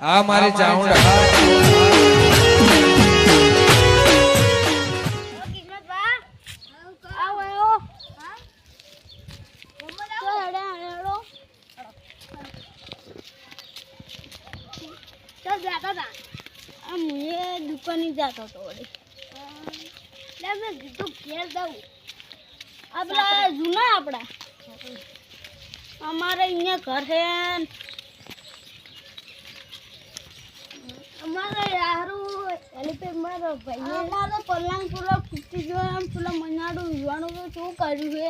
આ મારી ચાઉંડા દુકાને જતો હતો મેં કીધું ઘેર દઉં આપડા જૂના આપડા અમારે અહીંયા ઘર છે અમારે યારું એલિફેન્ટ મારો ભાઈ અમારો પલંગ પૂરો ફૂટી ગયો એમ પેલા મનાડું વિવાનું તો શું કર્યું છે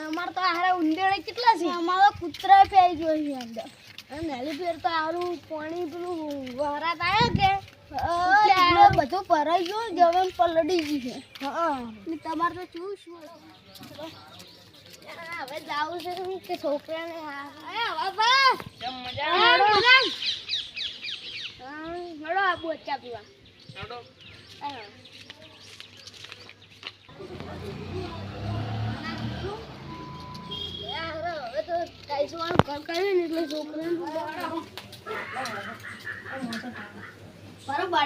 અમારે તો હારા ઉંદેડે કેટલા છે અમારો કૂતરા પેઈ ગયો છે અંદર અને એલિફેન્ટ તો હારું પાણી પેલું વરાત આવ્યો કે બધું ભરાઈ ગયું જમીન પલળી ગઈ છે હા તમારે તો શું હવે જાવું છે કે છોકરાને હળો આબુ ચા પીવા હવે તો કાઈસવાનું ઘર કર્યું ને એટલે છોકરાને બરોબર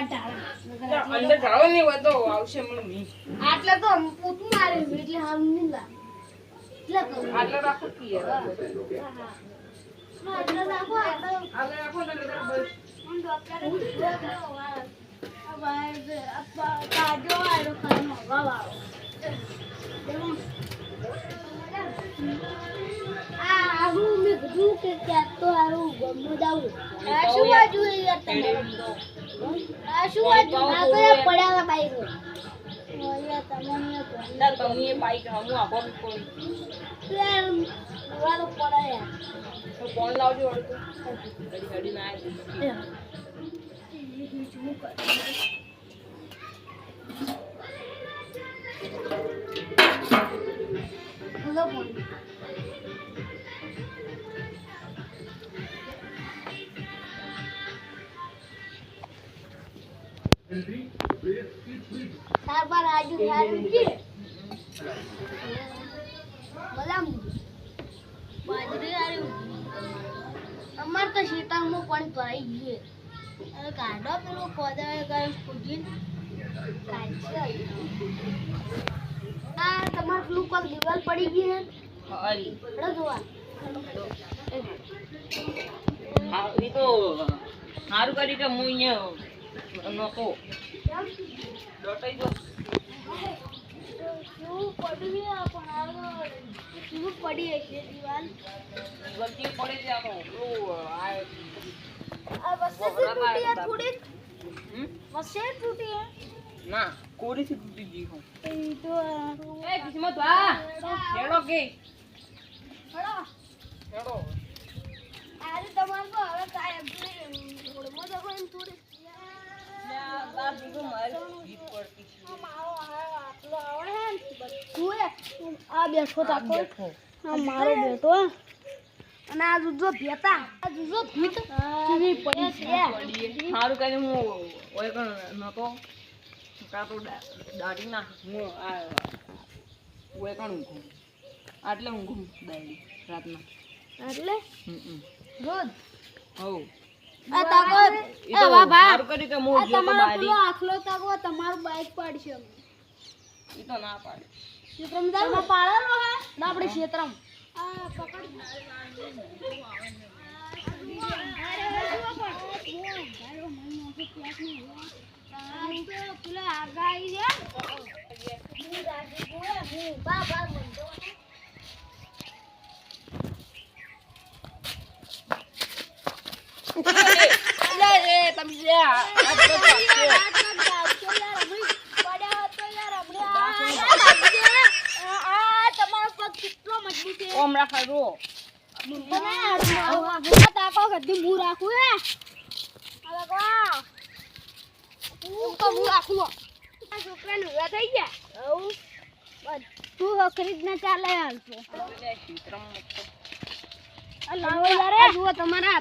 અંદર જાવ ને વધો આવશે મમ્મી આટલે તો પૂતું મારે એટલે હાલ નહીં લા એટલે કહું આટલા રાખો કી આટલે રાખો આટલા રાખો ને બસ હું ડોક્ટરે કીધું આ ભાઈ આપા કાજો આરો ખાનો વાવ આ હું મે કીધું કે ક્યાં તો આરું ગમો જાવું આ શું બાજુ યાર તમે આ શું બાજુ આ તો પડ્યા બાઈક ઓયા તમને ના તમે બાઈક હમુ આપો કોઈ યાર વાળો પડ્યા તો ફોન લાવજો અડતો ઘડી ઘડી ના આવે બોલો બોલ સારવાર આજુ સારું છે બદામ બાજરી આરી અમાર તો શેતામાં પાણી ભરાઈ ગયું અરે કાઢો પેલું કોદાળે ગરમ ફૂટી આ તમાર પેલું કોક દિવાલ પડી ગઈ હે હરી પડો જોવા હા ઈ તો સારું કરી કે હું અહીંયા નતો ડટાઈ જો શું પડ્યું છે પણ આ શું પડી હશે દિવાલ ગલતી પડે છે આનો આ વસ્તુ તૂટી હે થોડી વસ્તુ તૂટી હે ના કોરી થી તૂટી ગઈ હું એ તો એ કિસ્મત વા હેડો કે હળો હેડો આજે તમાર તો હવે કાય થોડમાં તો કોઈ થોડી બાર દીધો મારી જીત પડતી છે મારો આટલો આવે હે બધું આ બેઠો તાકો બેઠો આ મારો બેટો અને આ જુજો ભેતા આ જુજો ભીત કેવી પડી છે સારું કરીને હું ઓય કણ નતો કાતો દાઢી ના હું આ ઓય કણ ઊંઘું આટલે ઊંઘું દાડી રાતના એટલે રોજ હો આ તાકો ઈ તો સારું કરી કે હું આ ગયો તો તમારો બારી પેલો આખલો તાકો તમારું બાઈક પાડશે ઈ તો ના પાડે ક્ષેત્રમ જાવ પાડેલો હે ના આપણે ક્ષેત્રમ આ પકડ ઓમ રાખા રો તાકો કદી હું રાખું હે આ હું રાખું આ છોકરાને ઉભા થઈ ગયા તું ખરીદ ના ચાલે હાલતો આ જુઓ તમારા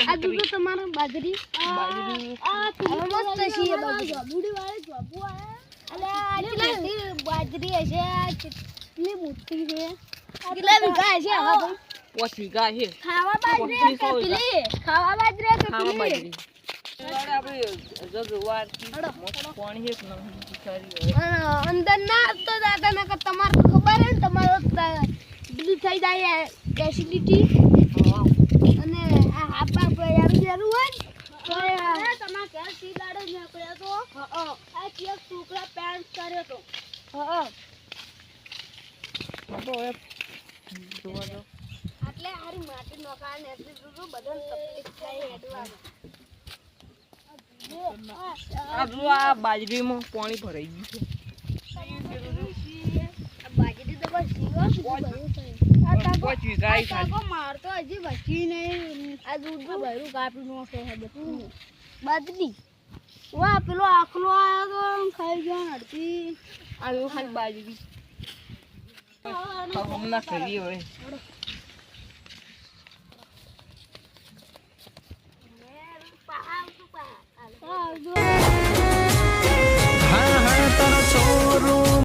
આ જુઓ તમારા બાજરી આ મસ્ત છે બાજરી વાળી જોબુ અલે બાજરી હશે કેટલી મોટી છે કેટલા વીઘા હશે હવે ભાઈ પોચ વીઘા છે ખાવા બાજરી કે 2500 પેલી ખાવા બાજરી કે ખાવા પેલી બાજરી આપણે જગવાર પાણી છે ને સારી હોય. અંદર ના તો દાદા ના તમારે તો ખબર હે ને તમારો પેલું થઈ જાય એસિડિટી અને આ હાપા પર આવી જરૂર હોય ને તો તમારે ઘર સીડાડો જ નીકળ્યો તો આ એક ટુકડા પેન્ટ કર્યો તો તો હવે જોવા દો એટલે હારી માટી નોખાને એટલે બધું બધાને તકલીફ થાય હેડવામાં આ જો આ બાજરીમાં પાણી ભરાઈ ગયું છે આ બાજરી તો બસ જીવો પોચ વીઘા ય ખાલી મારતો હજી બચી નહીં આ દૂધ તો ભર્યું કાપી નોખે છે બધું બાજરી વાહ પેલો આખલો આવ્યો તો ખાઈ ગયો અડધી આ જો ખાલી બાજરી હમણાં ખરી હોય